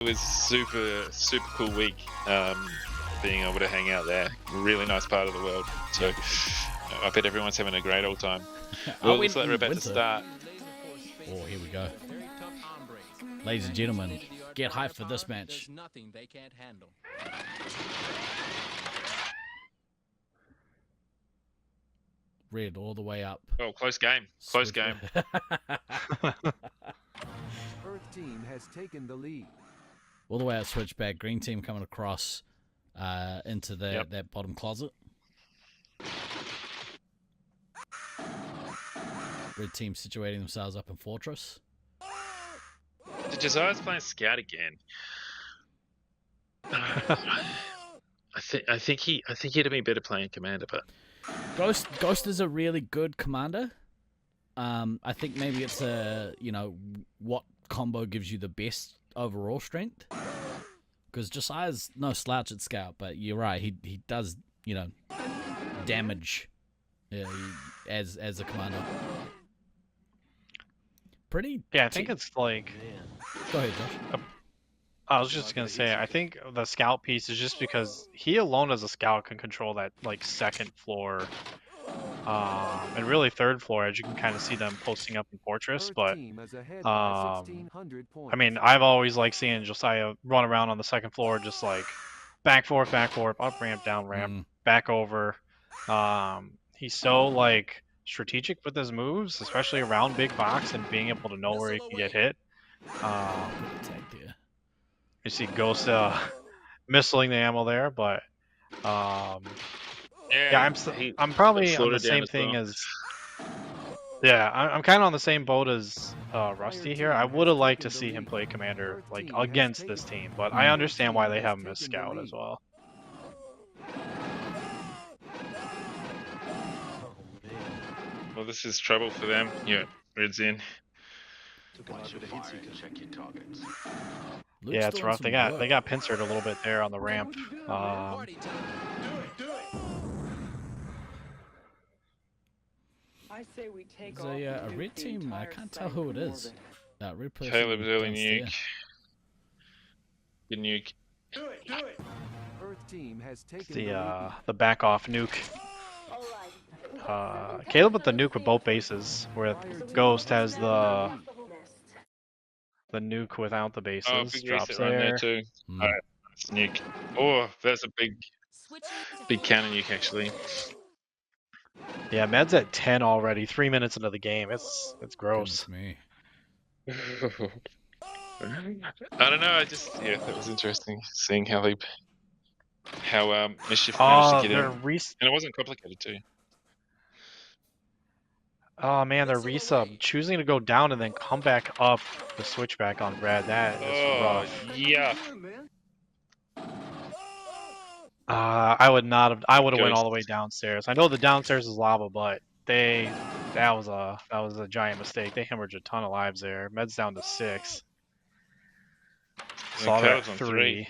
It was super cool week. Being able to hang out there, really nice part of the world. So I bet everyone's having a great old time. Well, it looks like we're about to start. Oh, here we go. Ladies and gentlemen, get hyped for this match. Red all the way up. Oh, close game. Close game. Earth team has taken the lead. All the way out switchback. Green team coming across into that bottom closet. Red team situating themselves up in Fortress. Did Josiah's playing Scout again? I think he'd have been better playing Commander, but Ghost is a really good commander. I think maybe it's what combo gives you the best overall strength. Because Josiah's no slouch at Scout, but you're right, he does damage as a commander. Pretty. Yeah, I think it's like. Go ahead, Josh. I was just gonna say, I think the scout piece is just because he alone as a scout can control that like second floor, and really third floor, as you can kind of see them posting up in Fortress. But I mean, I've always liked seeing Josiah run around on the second floor, just like back forth, up ramp, down ramp, back over. He's so like strategic with his moves, especially around big box and being able to know where he can get hit. You see Ghost missiling the ammo there, but yeah, I'm probably on the same thing as I'm kind of on the same boat as Rusty here. I would have liked to see him play Commander like against this team, but I understand why they have him as Scout as well. Well, this is trouble for them. Yeah, Red's in. Yeah, it's rough. They got pincered a little bit there on the ramp. There's a red team. I can't tell who it is. Red person. Caleb's early nuke. The nuke. Earth team has taken the back off nuke. Caleb with the nuke with both bases, where Ghost has the nuke without the bases. Oh, big drops reset run there too. Alright, that's nuke. Oh, that's a big cannon nuke actually. Yeah, Med's at 10 already. 3 minutes into the game. It's gross. Me. I don't know. That was interesting seeing how Mischief managed to get in, and it wasn't complicated too. Oh man, they're resub choosing to go down and then come back up the switchback on Brad. That is rough. Yeah. I would not have. I would have went all the way downstairs. I know the downstairs is lava, but that was a giant mistake. They hemorrhaged a ton of lives there. Med's down to 6. Saw that 3.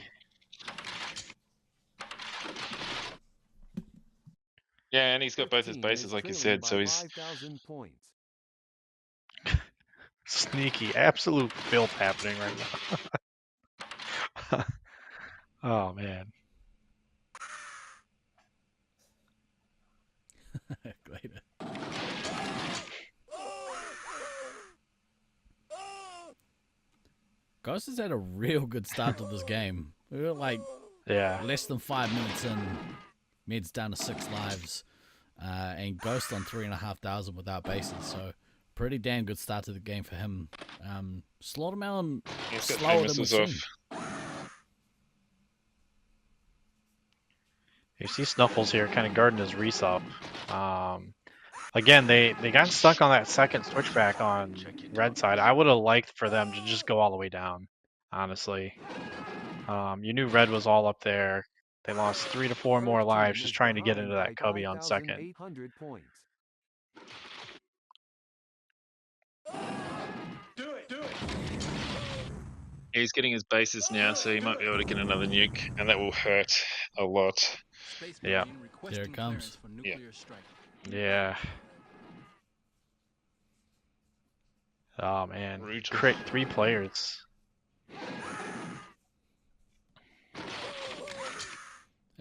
Yeah, and he's got both his bases, like you said, so he's sneaky, absolute filth happening right now. Oh man. Ghost has had a real good start to this game. We were like less than 5 minutes in. Med's down to 6 lives, and Ghost on 3,500 without bases. So pretty damn good start to the game for him. Slaughtermelon slower than we've seen. You see Snuffles here kind of guarding his resub. Again, they got stuck on that second switchback on red side. I would have liked for them to just go all the way down, honestly. You knew red was all up there. They lost 3 to 4 more lives just trying to get into that cubby on second. He's getting his bases now, so he might be able to get another nuke, and that will hurt a lot. Yeah. There it comes. Yeah. Yeah. Oh man. Crit 3 players.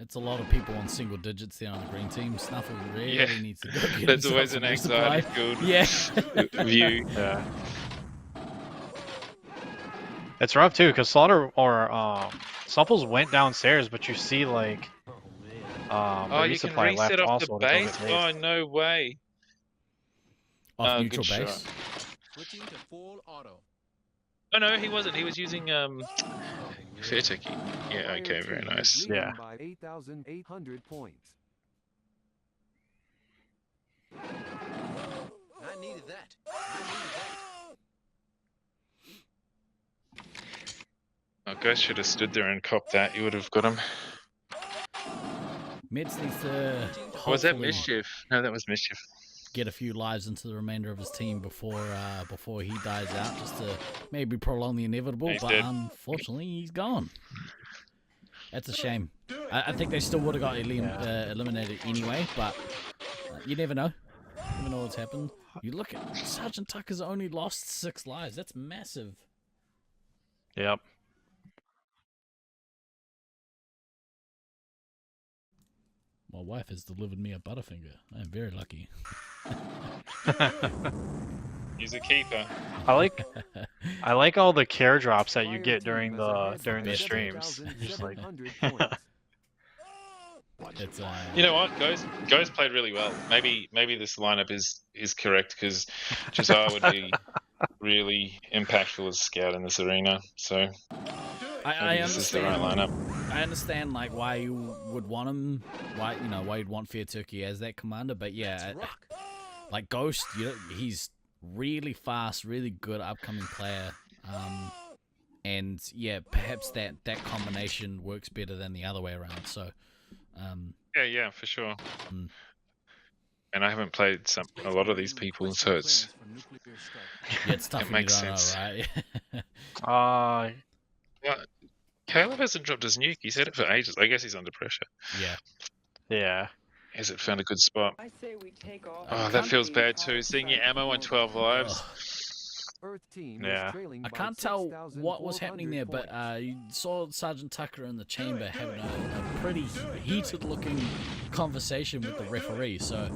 It's a lot of people on single digits there on the green team. Snuffle really needs to go get That's himself always some an resupply. anxiety-filled view. Yeah. It's rough too, because Slaughter or Snuffles went downstairs, but you see like the You can resupply reset left off also the to go base? get Oh, based. no way. Off Good neutral shot. base. Switching to full auto. Oh, no, he wasn't. He was using fair techie. Yeah, Fire okay, very team is nice. leading Yeah. by 8,800 points. I needed that. Oh, Ghost should have stood there and copped that. You would have got him. Mids needs to Was that hopefully Mischief? No, that was Mischief. get a few lives into the remainder of his team before he dies out, just to maybe prolong the inevitable. He's but dead. unfortunately, he's gone. That's a shame. I think they still would have got eliminated anyway, but you never know. You never know what's happened. You look at Sergeant Tucker's only lost 6 lives. That's massive. Yep. My wife has delivered me a Butterfinger. I am very lucky. He's a keeper. I like all the care drops that you Fire get team during has the ahead during by the streams. Just like 7,700 points. It's You know what? Ghost played really well. Maybe this lineup is correct because Josiah would be really impactful as scout in this arena. So I this is the right understand. lineup. I understand like why you would want him, why you'd want Fair Turkey as that commander, but yeah, like Ghost, he's really fast, really good upcoming player, and yeah, perhaps that combination works better than the other way around. So, Yeah, for sure. And I haven't played a lot of these people, so it's tough. It makes sense. Know, right? Well, Caleb hasn't dropped his nuke. He's had it for ages. I guess he's under pressure. Yeah. Has it found a good spot? I say we take off. Oh, that feels bad too. Seeing your ammo on 12 lives. Earth team Yeah. is trailing I by can't tell what was happening there, 6,400 but you saw Sergeant Tucker in the chamber having a pretty heated-looking conversation with the referee. So,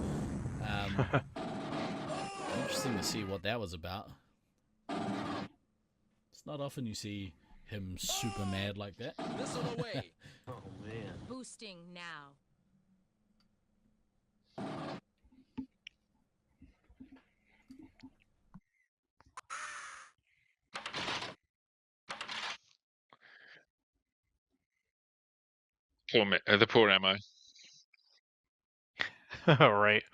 interesting to see what that was about. It's not often you see him super mad like that. Missile away. Oh man. Boosting now. The poor ammo. Right.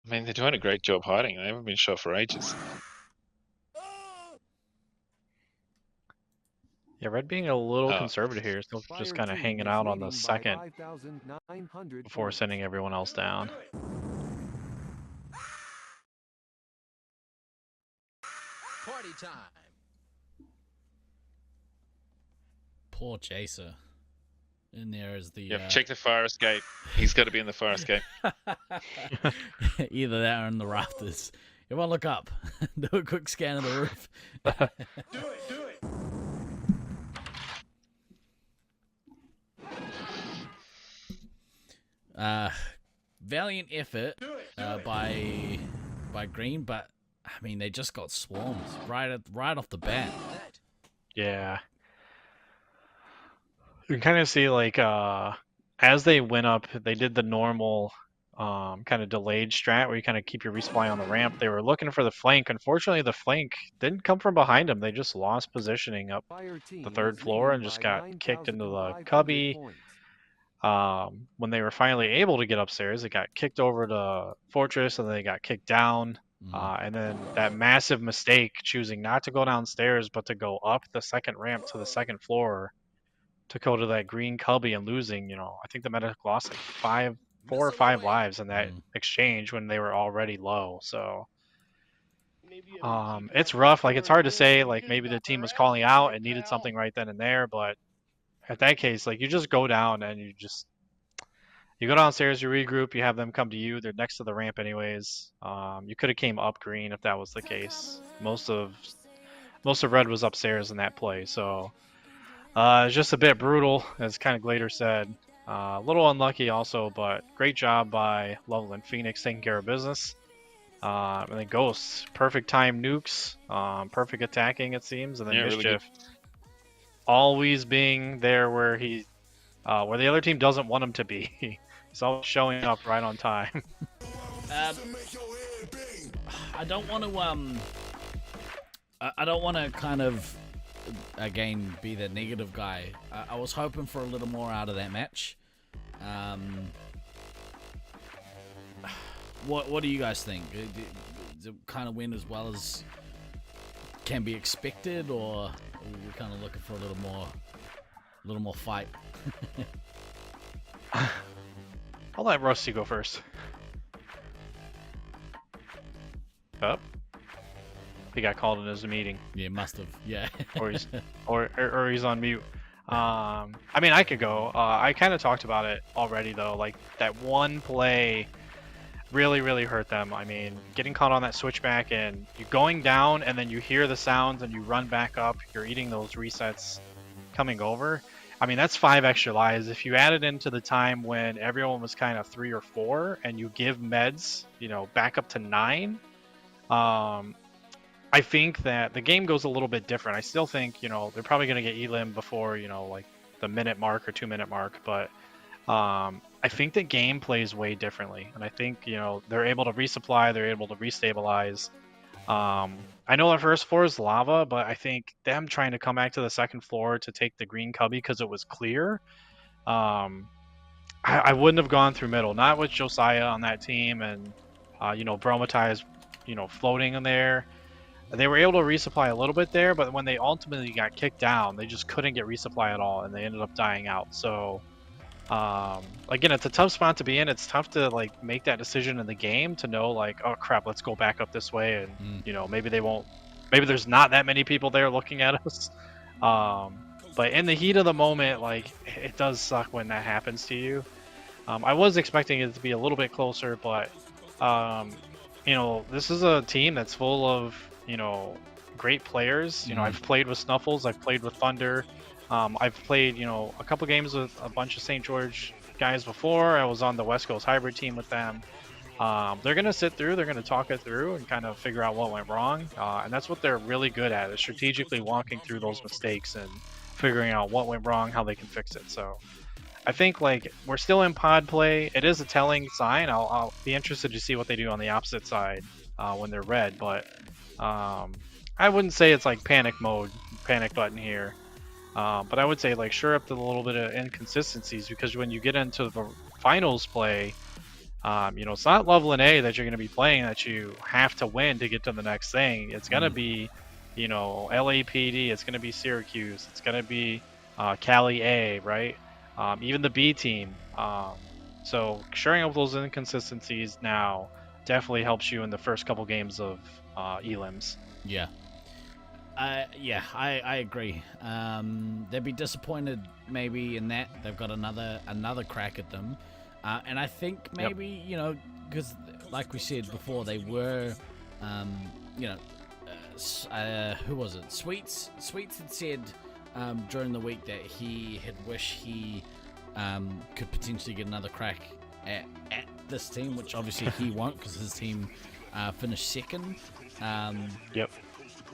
I mean, they're doing a great job hiding. They haven't been shot for ages. Yeah, Red being a little Oh. conservative here, still just kind of hanging out on the second before sending everyone else down. Party time. Poor Chaser. In there is the. Yeah, check the fire escape. He's got to be in the fire escape. Either that or in the rafters. Everyone look up. Do a quick scan of the roof. Do it. Valiant effort by Green, but I mean they just got swarmed right off the bat. Yeah. You can kind of see like as they went up, they did the normal kind of delayed strat where you kind of keep your resupply on the ramp. They were looking for the flank. Unfortunately, the flank didn't come from behind them. They just lost positioning up the third floor and just got kicked into the cubby. When they were finally able to get upstairs, it got kicked over to Fortress and then they got kicked down. And then that massive mistake choosing not to go downstairs but to go up the second ramp to the second floor to go to that green cubby and losing, I think the medic lost like 4 or 5 lives in that exchange when they were already low. So it's rough. Like it's hard to say like maybe the team was calling out and needed something right then and there, but at that case, like you just go down and You go downstairs, you regroup, you have them come to you. They're next to the ramp anyways. You could have came up green if that was the case. Most of red was upstairs in that play, so it's just a bit brutal, as kind of Glader said. A little unlucky also, but great job by Loveland Phoenix taking care of business. And then Ghosts, perfect time nukes, perfect attacking it seems, and then Mischief really always being there where the other team doesn't want him to be. He's always showing up right on time. I don't want to kind of again be the negative guy. I was hoping for a little more out of that match. What do you guys think? Does it kind of win as well as can be expected, or we're kind of looking for a little more fight? I'll let Rusty go first. Up. He got called into a meeting. Yeah, must have. Yeah. or he's on mute. I mean, I could go. I kind of talked about it already though. Like that one play really hurt them. I mean, getting caught on that switchback and you going down and then you hear the sounds and you run back up. You're eating those resets coming over. I mean, that's 5 extra lives. If you add it into the time when everyone was kind of 3 or 4 and you give meds, back up to 9, I think that the game goes a little bit different. I still think, they're probably going to get elim before, like the minute mark or 2-minute mark, but I think the game plays way differently. And I think, they're able to resupply, they're able to restabilize. I know the first floor is lava, but I think them trying to come back to the second floor to take the green cubby because it was clear. I wouldn't have gone through middle, not with Josiah on that team and, Bromatized, floating in there. They were able to resupply a little bit there, but when they ultimately got kicked down, they just couldn't get resupply at all, and they ended up dying out. So, again, it's a tough spot to be in. It's tough to like make that decision in the game to know like, oh crap, let's go back up this way, and maybe they won't. Maybe there's not that many people there looking at us. But in the heat of the moment, like it does suck when that happens to you. I was expecting it to be a little bit closer, but this is a team that's full of great players. I've played with Snuffles, I've played with Thunder, I've played a couple games with a bunch of St. George guys before. I was on the West Coast hybrid team with them. They're gonna sit through, they're gonna talk it through and kind of figure out what went wrong, and that's what they're really good at, is strategically walking through those mistakes and figuring out what went wrong, how they can fix it. So I think like we're still in pod play. It is a telling sign. I'll be interested to see what they do on the opposite side when they're red, but I wouldn't say it's like panic button here, but I would say like sure up to a little bit of inconsistencies, because when you get into the finals play, it's not Loveland A that you're going to be playing that you have to win to get to the next thing. It's going to be LAPD, it's going to be Syracuse, it's going to be Cali A, right? Even the B team. So shoring up those inconsistencies now definitely helps you in the first couple games of elims. Yeah. I agree. They'd be disappointed maybe in that they've got another crack at them, and I think maybe because like we said before, they were who was it? Sweets had said during the week that he had wished he could potentially get another crack at this team, which obviously he won't because his team finished second.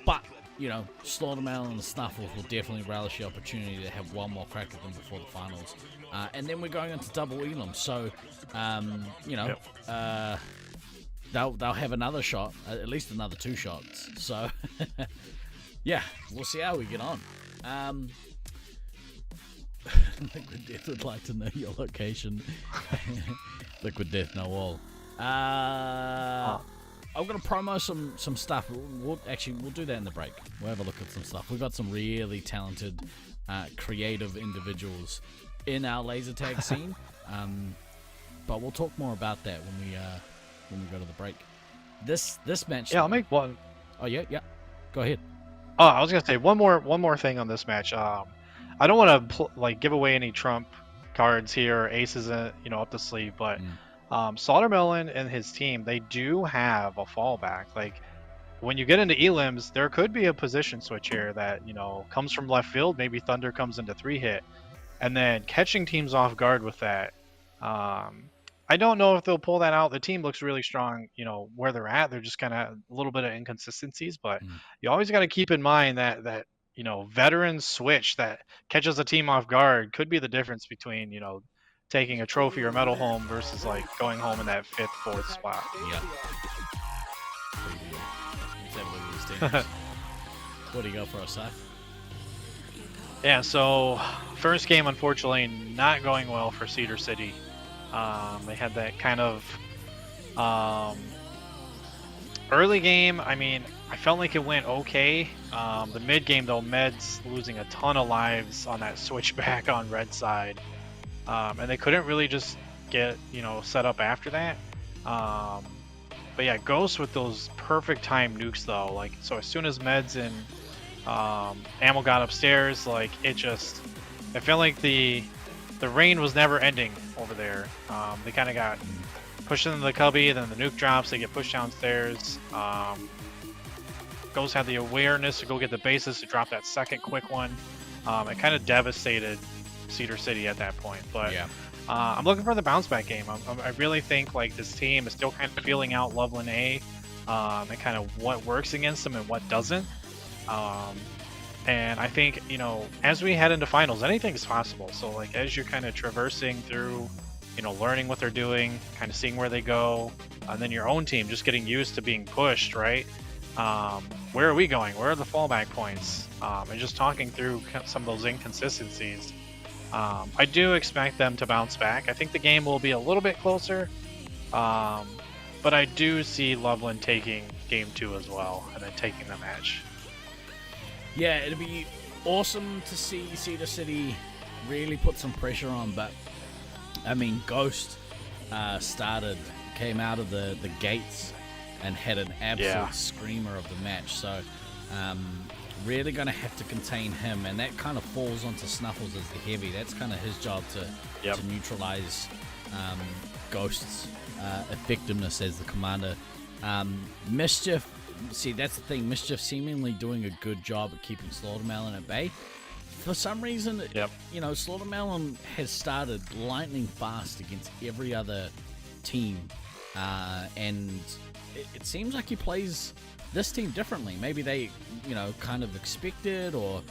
But Slaughtermail and the Snuffles will definitely relish the opportunity to have one more crack at them before the finals, and then we're going into double elim. So they'll have another shot, at least another 2 shots. So yeah, we'll see how we get on. Liquid Death would like to know your location. Liquid Death, no wall. I'm gonna promo some stuff. We'll do that in the break. We'll have a look at some stuff. We've got some really talented, creative individuals in our laser tag scene. But we'll talk more about that when we go to the break. This match. Yeah, I'll make one. Oh yeah. Go ahead. Oh, I was gonna say one more thing on this match. I don't want to give away any trump cards here, aces, up the sleeve. But Slaughtermelon and his team, they do have a fallback. Like when you get into elims, there could be a position switch here that comes from left field. Maybe Thunder comes into 3-hit, and then catching teams off guard with that. I don't know if they'll pull that out. The team looks really strong, where they're at. They're just kind of a little bit of inconsistencies, but you always got to keep in mind that veteran switch that catches a team off guard could be the difference between, taking a trophy or medal home versus like going home in that 5th, 4th spot. Yeah. What do you go for us, Seth? Yeah, so first game, unfortunately, not going well for Cedar City. They had that kind of early game. I mean, I felt like it went okay. The mid game, though, Meds losing a ton of lives on that switchback on red side. And they couldn't really just get, set up after that. But yeah, Ghost with those perfect time nukes, though. Like, so as soon as Meds and Ammo got upstairs, like, it felt like the rain was never ending over there. They kind of got pushed into the cubby, then the nuke drops, they get pushed downstairs. Ghost had the awareness to go get the bases to drop that second quick one. It kind of devastated Cedar City at that point. But yeah. I'm looking for the bounce back game. I really think like this team is still kind of feeling out Loveland A and kind of what works against them and what doesn't. And I think, as we head into finals, anything's possible. So like as you're kind of traversing through, learning what they're doing, kind of seeing where they go, and then your own team just getting used to being pushed, right? Where are we going? Where are the fallback points? And just talking through some of those inconsistencies. I do expect them to bounce back. I think the game will be a little bit closer, but I do see Loveland taking game 2 as well, and then taking the match. Yeah, it'd be awesome to see Cedar City really put some pressure on, but I mean, Ghost came out of the gates and had an absolute screamer of the match, so really going to have to contain him, and that kind of falls onto Snuffles as the heavy. That's kind of his job to neutralize Ghost's effectiveness as the commander. Mischief, see, that's the thing. Mischief seemingly doing a good job at keeping Slaughtermelon at bay. For some reason, Slaughtermelon has started lightning fast against every other team, and it seems like he plays this team differently. Maybe they, kind of expected, or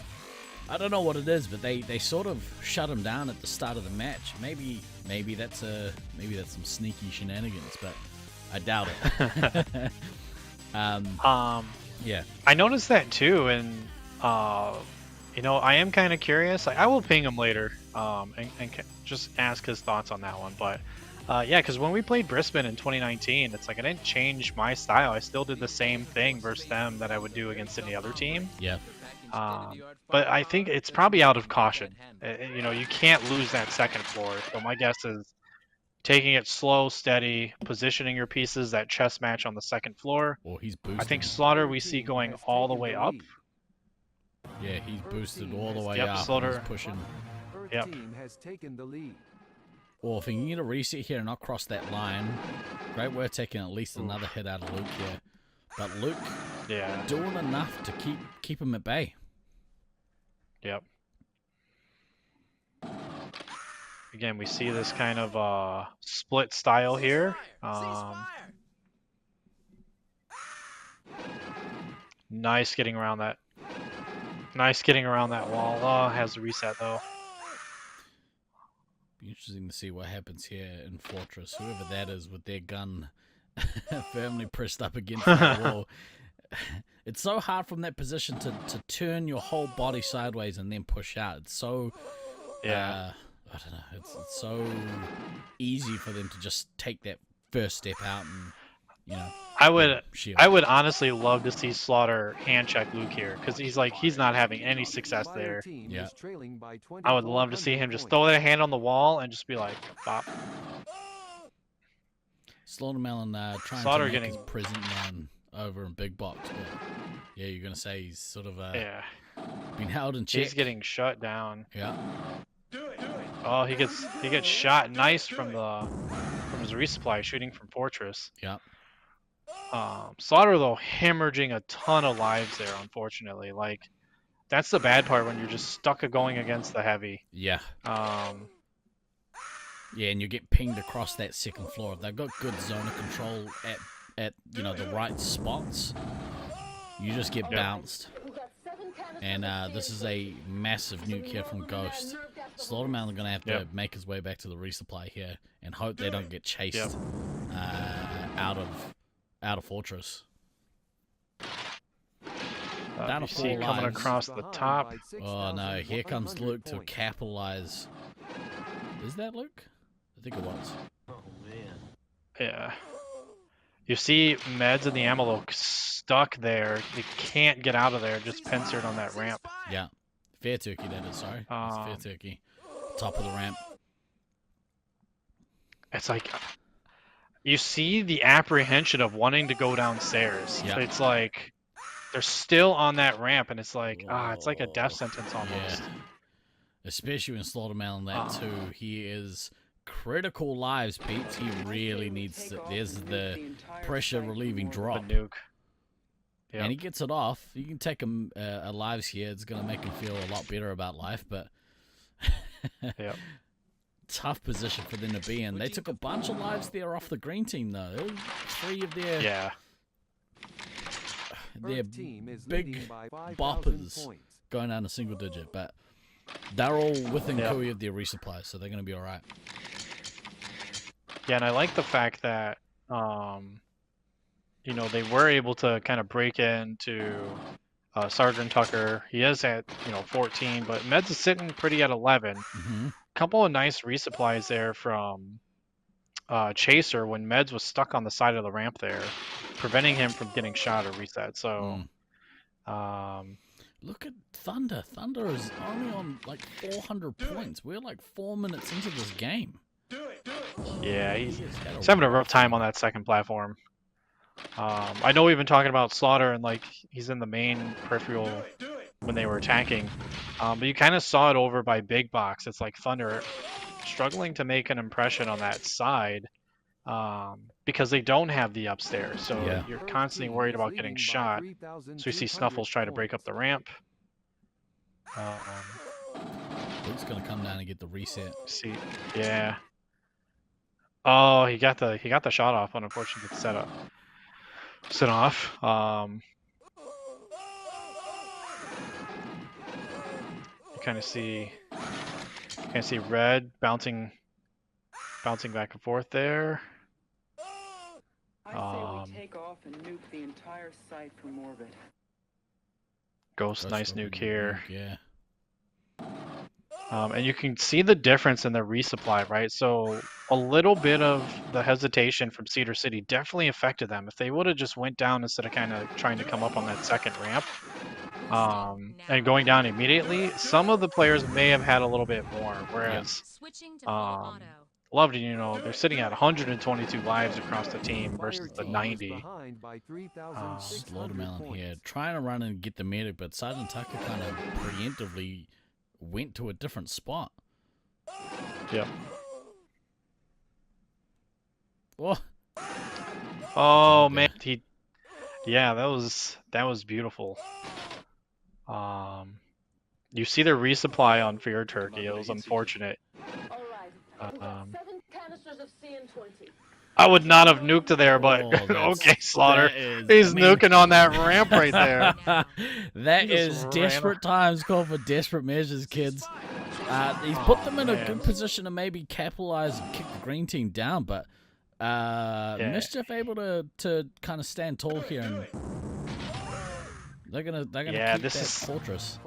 I don't know what it is, but they sort of shut him down at the start of the match. Maybe that's some sneaky shenanigans, but I doubt it. Yeah. I noticed that too, and I am kind of curious. I will ping him later, and just ask his thoughts on that one. But because when we played Brisbane in 2019, it's like I didn't change my style. I still did the same thing versus them that I would do against any other team. Yeah. But I think it's probably out of caution. You can't lose that second floor. So my guess is taking it slow, steady, positioning your pieces, that chess match on the second floor. Well, he's boosted. I think Slaughter we see going all the way up. Yeah, he's boosted all the way up. Slaughter. He's pushing. Earth team has taken the lead. Well, if he can get a reset here and not cross that line, great work taking at least another hit out of Luke here. But Luke doing enough to keep him at bay. Yep. Again, we see this kind of split style here. Nice getting around that. Nice getting around that wall. Has the reset though. Be interesting to see what happens here in Fortress. Whoever that is with their gun firmly pressed up against the wall. It's so hard from that position to turn your whole body sideways and then push out. It's so I don't know. It's so easy for them to just take that first step out and, I would honestly love to see Slaughter hand check Luke here because he's not having any success there. Yeah. I would love to see him just throw that hand on the wall and just be like, bop. Slaughtermelon trying to make his present run over in big box, but yeah, you're gonna say he's sort of been held in check. He's getting shut down. Yeah. Do it. Oh, he gets shot nice from his resupply, shooting from Fortress. Yep. Slaughter though hemorrhaging a ton of lives there, unfortunately. Like, that's the bad part when you're just stuck going against the heavy. Yeah. Yeah, and you get pinged across that second floor. If they've got good zone of control at the right spots, you just get bounced. And this is a massive nuke here from Ghost. Slaughterman are going to have to make his way back to the resupply here and hope they don't get chased out of Fortress. Down to 4 lives. Coming across the top. Oh no, here comes Luke to capitalize. Is that Luke? I think it was. Oh man. Yeah. You see Meds and the ammo stuck there. They can't get out of there, just pincered on that ramp. Yeah. Fair Turkey, that is, sorry. It's Fair Turkey. Top of the ramp. It's like, you see the apprehension of wanting to go downstairs. Yeah. It's like, they're still on that ramp, and it's like, it's like a death sentence almost. Yeah. Especially when Slaughterman on that too. He is critical lives, peeps. He really needs to. There's the pressure relieving drop. The nuke. And he gets it off. You can take him lives here. It's going to make him feel a lot better about life, but tough position for them to be in. They took a bunch of lives there off the green team, though. 3 of their big boppers going down a single digit, but they're all within Kui of their resupply, so they're going to be all right. Yeah, and I like the fact that they were able to kind of break into Sergeant Tucker. He is at 14, but Meds is sitting pretty at 11. Couple of nice resupplies there from Chaser when Meds was stuck on the side of the ramp there, preventing him from getting shot or reset. So, look at Thunder. Thunder is only on like 400 points. We're like 4 minutes into this game. Yeah, he's having a rough time on that second platform. I know we've been talking about Slaughter and like he's in the main peripheral when they were attacking, but you kind of saw it over by Big Box. It's like Thunder struggling to make an impression on that side because they don't have the upstairs, so you're constantly worried about getting shot. So you see Snuffles try to break up the ramp. Luke's gonna come down and get the reset. See, yeah. Oh, he got the shot off on unfortunate setup. Set off. You kind of see Red bouncing back and forth there. I say we take off and nuke the entire site from orbit. Ghost, nice nuke here. Yeah. And you can see the difference in the resupply, right? So a little bit of the hesitation from Cedar City definitely affected them. If they would have just went down instead of kind of trying to come up on that second ramp and going down immediately, some of the players may have had a little bit more. Whereas Loveland, they're sitting at 122 lives across the team versus the 90. Slaughtermelon here, trying to run and get the medic, but Sergeant Tucker kind of preemptively went to a different spot. Yep. Oh man, that was beautiful. You see the resupply on Fear Turkey. It was unfortunate. I would not have nuked to there, but okay, Slaughter. He's nuking on that ramp right there. That is desperate times call for desperate measures, kids. He's put them in a good position to maybe capitalize and kick the green team down, but Mischief able to kind of stand tall here, and they're gonna keep that fortress.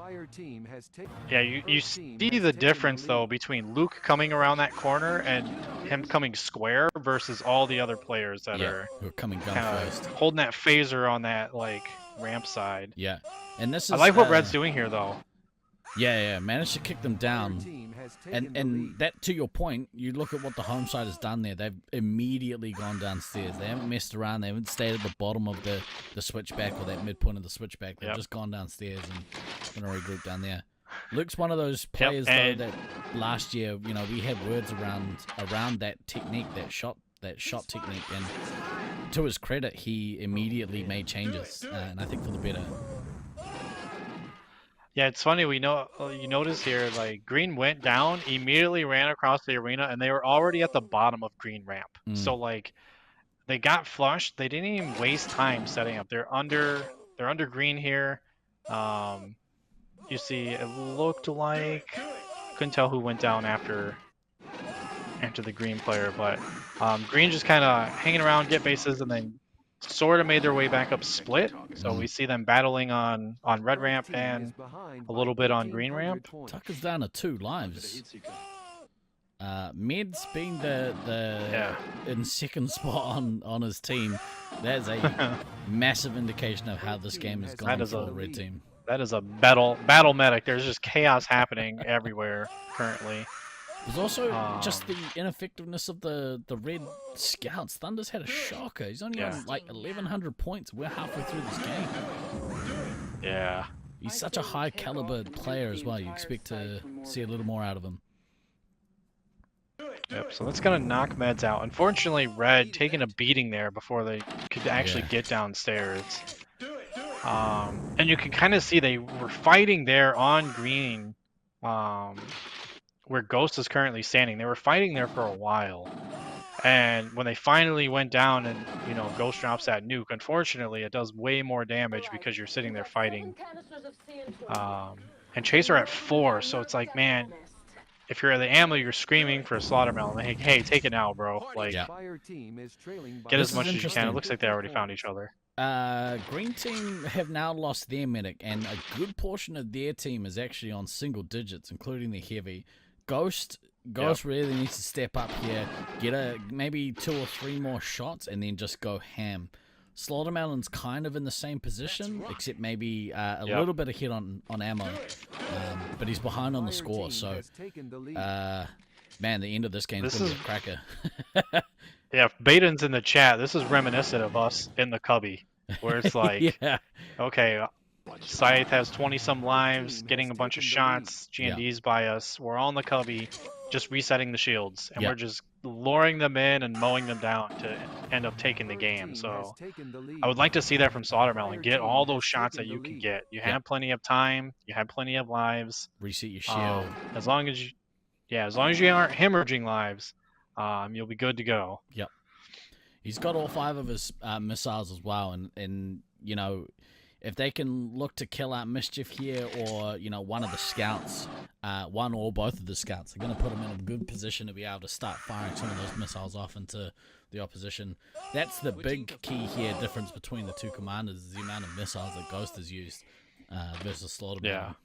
Yeah, you see the difference though between Luke coming around that corner and him coming square versus all the other players that are who are coming gun first, holding that phaser on that like ramp side. Yeah, and this is I like what Red's doing here though. Yeah, managed to kick them down. And that, to your point, you look at what the home side has done there. They've immediately gone downstairs. They haven't messed around. They haven't stayed at the bottom of the switchback or that midpoint of the switchback. They've just gone downstairs and going to regroup down there. Luke's one of those players, though, that last year, you know, we had words around that technique, that shot technique, and to his credit, he immediately made changes, and I think for the better. Yeah, it's funny. You notice here, like green went down, immediately ran across the arena, and they were already at the bottom of green ramp. So like, they got flushed. They didn't even waste time setting up. They're under green here. You see, it looked like, couldn't tell who went down after the green player, but green just kind of hanging around, get bases, and then sort of made their way back up split. So we see them battling on red ramp and a little bit on green ramp. Tucker's down to 2 lives. Med's been the in second spot on his team. That's a massive indication of how this game has gone for the red team. That is a battle medic. There's just chaos happening everywhere currently. There's also just the ineffectiveness of the red scouts. Thunder's had a shocker. He's only on like 1,100 points. We're halfway through this game. Yeah. He's such a high caliber player as well. You expect to see a little more out of him. Yep, so that's going to knock Meds out. Unfortunately, Red taking a beating there before they could actually get downstairs. And you can kind of see they were fighting there on green, where Ghost is currently standing. They were fighting there for a while. And when they finally went down and, you know, Ghost drops that nuke, unfortunately, it does way more damage because you're sitting there fighting. And Chaser at 4, so it's like, man, if you're at the ammo, you're screaming for a Slaughtermelon. Like, hey, take it now, bro. Like, get as much as you can. It looks like they already found each other. Green team have now lost their medic, and a good portion of their team is actually on single digits, including the heavy. Ghost really needs to step up here, get maybe 2 or 3 more shots, and then just go ham. Slaughtermelon's kind of in the same position, except maybe a little bit ahead on ammo, but he's behind on the score. So, man, the end of this game is going to be a cracker. Yeah, Baden's in the chat. This is reminiscent of us in the cubby, where it's like, okay, Scythe has 20-some lives, getting a bunch of shots, G&D's by us. We're all in the cubby, just resetting the shields, and we're just luring them in and mowing them down to end up taking the game. So I would like to see that from Slaughtermelon. Get all those shots that you can get. You have plenty of time. You have plenty of lives. Reset your shield. As long as you aren't hemorrhaging lives, you'll be good to go. Yep. He's got all 5 of his missiles as well, and you know, if they can look to kill out Mischief here, or, you know, one of the scouts, one or both of the scouts, they're going to put him in a good position to be able to start firing some of those missiles off into the opposition. That's the big key here, difference between the 2 commanders, is the amount of missiles that Ghost has used versus Slaughtermelon.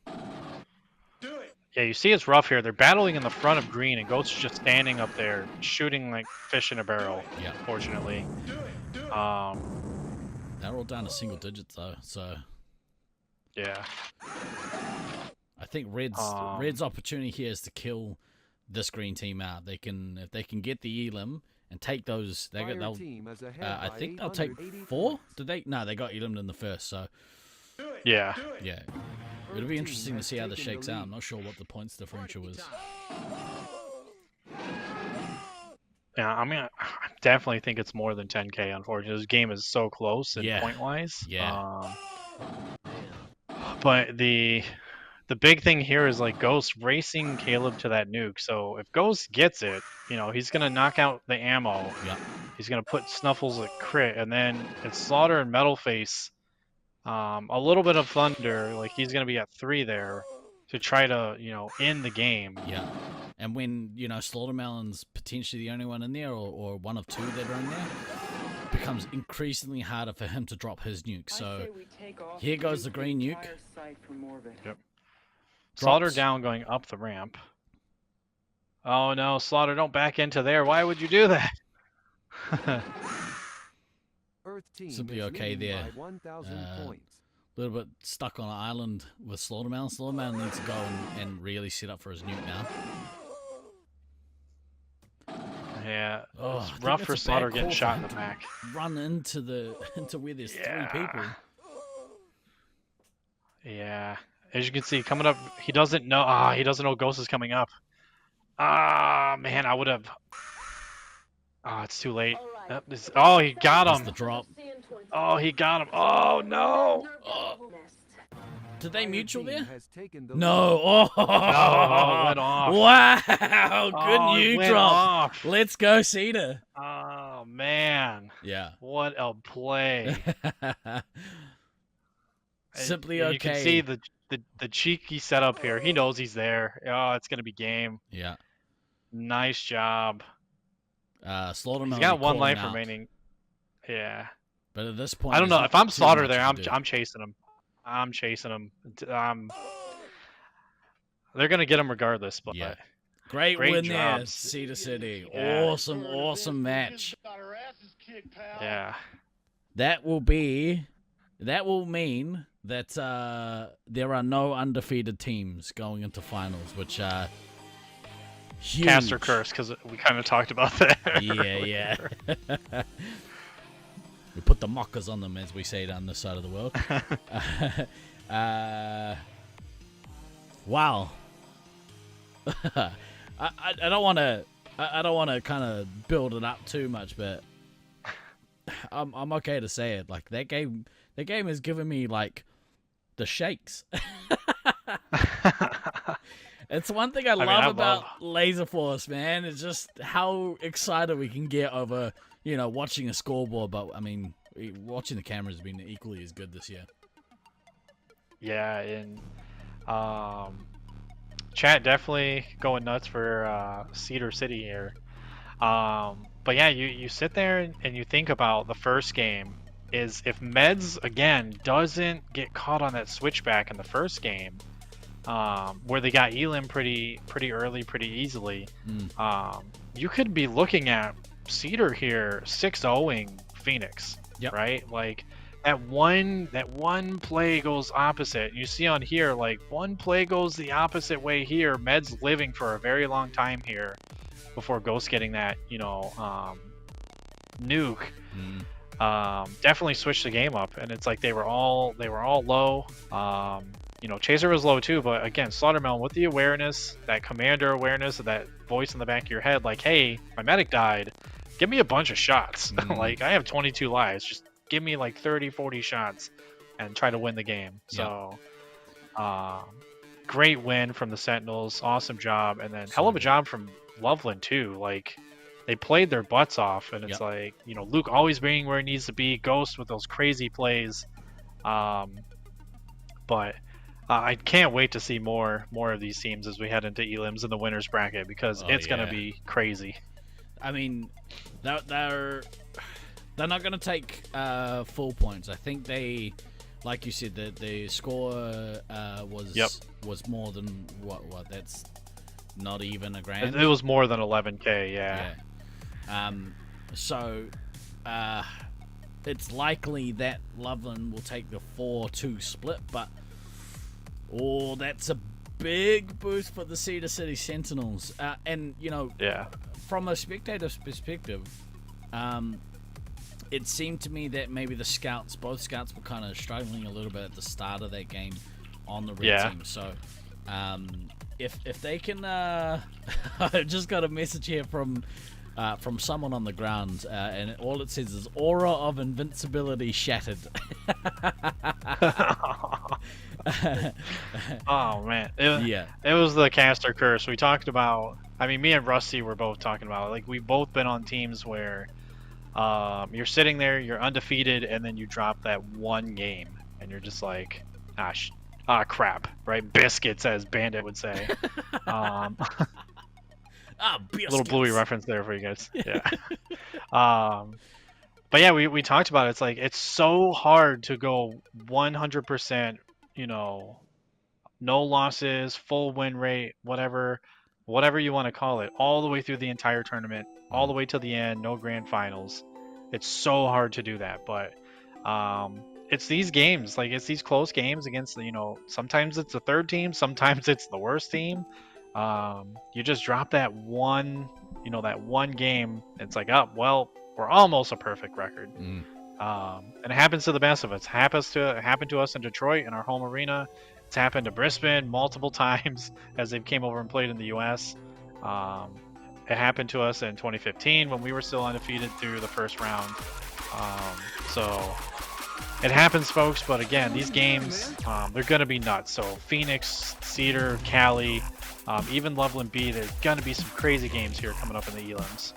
Yeah, you see it's rough here. They're battling in the front of green, and Ghost is just standing up there, shooting like fish in a barrel, fortunately. They're all down to single digits though, so yeah. I think Red's opportunity here is to kill this green team out. If they can get the Elim and take those, I think they'll take 4. Did they? No, they got Elim in the first. So yeah. It'll be interesting to see how this shakes out. I'm not sure what the points differential is. Yeah, I mean, I definitely think it's more than 10K, unfortunately. This game is so close and point-wise. Yeah. But the big thing here is, like, Ghost racing Caleb to that nuke. So if Ghost gets it, you know, he's going to knock out the ammo. Yeah. He's going to put Snuffles at crit. And then it's Slaughter and Metalface. A little bit of Thunder. Like, he's going to be at 3 there to try to, you know, end the game. Yeah. And when, you know, Slaughtermelon's potentially the only one in there, or one of 2 that are in there, it becomes increasingly harder for him to drop his nuke. So here goes the green nuke. Yep. Slaughter down, going up the ramp. Oh no, Slaughter, don't back into there. Why would you do that? Simply okay there. A little bit stuck on an island with Slaughtermelon. Slaughtermelon needs to go and really set up for his nuke now. Yeah, it's rough for Slaughter getting shot in the back. Run into where there's 3 people. Yeah, as you can see, coming up, he doesn't know. He doesn't know Ghost is coming up. Ah, man, I would have. Oh, it's too late. Oh, he got That's him. the drop. Oh, he got him. Oh, no. Did they mutual there? The No. Oh, it went off. Wow. Good Oh, it new went drop. off. Let's go, Cedar. Oh, man. Yeah. What a play. Simply And okay. You can see the cheeky setup here. He knows he's there. Oh, it's going to be game. Yeah. Nice job. Slaughter He's got one life remaining. Yeah. But at this point, I don't know. If I'm Slaughter there, I'm do. chasing him. I'm chasing him. They're going to get him regardless. But yeah. Great win there, jobs. Cedar City. Yeah. Awesome match. Yeah. That will mean that there are no undefeated teams going into finals, which huge. Caster curse, because we kind of talked about that. Yeah. We put the mockers on them, as we say down this side of the world. Wow. I don't want to kind of build it up too much, but I'm okay to say it. Like that game has given me like the shakes. It's one thing I love about Laserforce, man. It's just how excited we can get over, watching a scoreboard. But I mean, watching the cameras has been equally as good this year. Yeah, and chat definitely going nuts for Cedar City here. But yeah, you sit there and you think about the first game is if Meds again doesn't get caught on that switchback in the first game, where they got Elim pretty early, pretty easily. You could be looking at Cedar here 6-0ing Phoenix, right? Like that one play goes opposite. You see on here, like one play goes the opposite way here. Med's living for a very long time here before Ghost getting that, nuke. Definitely switched the game up, and it's like they were all low. Chaser was low too, but again, Slaughtermelon with the awareness, that commander awareness, of that voice in the back of your head, like, hey, my medic died, give me a bunch of shots. Like, I have 22 lives, just give me like 30-40 shots and try to win the game. So great win from the Sentinels, awesome job, and then hell of a job from Loveland too. Like, they played their butts off, and it's like, Luke always being where he needs to be, Ghost with those crazy plays. But I can't wait to see more of these teams as we head into Elims in the winners bracket, because it's going to be crazy. I mean, they're not going to take full points. I think they, like you said, the score was more than what that's not even a grand. It was more than 11K, yeah. So it's likely that Loveland will take the 4-2 split, but that's a big boost for the Cedar City Sentinels. And from a spectator's perspective, it seemed to me that maybe both scouts were kind of struggling a little bit at the start of that game on the red team. So if they can, I just got a message here from someone on the ground, and all it says is aura of invincibility shattered. Oh man, it was the caster curse. We talked about, me and Rusty were both talking about it. Like, we've both been on teams where you're sitting there, you're undefeated, and then you drop that one game and you're just like, crap, right? Biscuits, as Bandit would say. Little Bluey reference there for you guys. Yeah. But yeah, we talked about it. It's like, it's so hard to go 100%, no losses, full win rate, whatever you want to call it, all the way through the entire tournament, all the way to the end, no grand finals. It's so hard to do that, but it's these games, like, it's these close games against sometimes it's the third team, sometimes it's the worst team. You just drop that one game, it's like, oh well, we're almost a perfect record. And it happens to the best of us. It happened to us in Detroit in our home arena. It's happened to Brisbane multiple times as they've came over and played in the US. It happened to us in 2015 when we were still undefeated through the first round. So it happens, folks. But again, these games, they're going to be nuts. So Phoenix, Cedar, Cali, even Loveland B, there's going to be some crazy games here coming up in the elims.